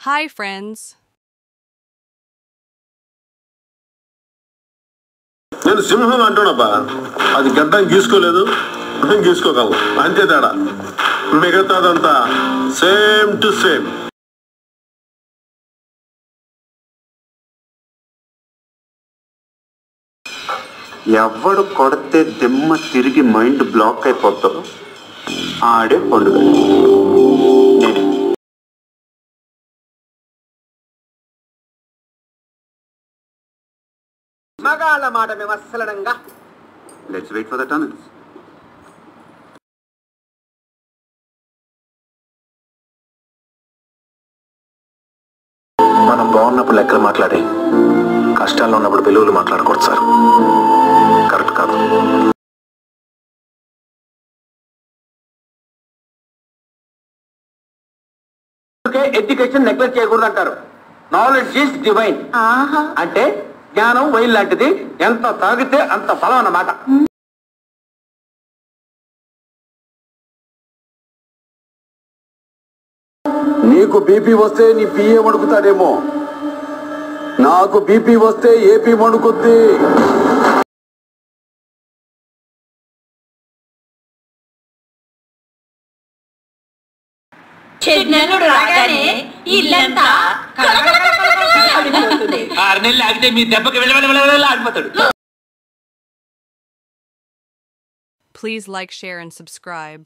Hi, friends. నేను సింహం అంటున్నాబా, అది గడ్డం గీసుకోలేదు, గీసుకోగలను అంతే తేడా. మిగతాదంతా సేమ్ టు సేమ్. ఎవడు కొడితే దిమ్మ తిరిగి మైండ్ బ్లాక్ అయిపోతాడు ఆడే పండుగ. మగాళ్ళ మాట మేము అస్సలనంగా. Let's wait for the tunnels. మనం బాగున్నప్పుడు లెక్కలు మాట్లాడి కష్టాల్లో ఉన్నప్పుడు విలువలు మాట్లాడకూడదు సార్. కరెక్ట్ కాదు. ఎడ్యుకేషన్ నెగ్లెక్ట్ చేయకూడదు అంటారు. నాలెడ్జ్ ఈజ్ డివైన్ అంటే జ్ఞానం వైన్ లాంటిది, ఎంత తాగితే అంత బలం అన్నమాట. నీకు బీపీ వస్తే నీ పిఏ వణుకుతాడేమో, నాకు బీపీ వస్తే AP వణుకుద్ది. Please like, share, and subscribe.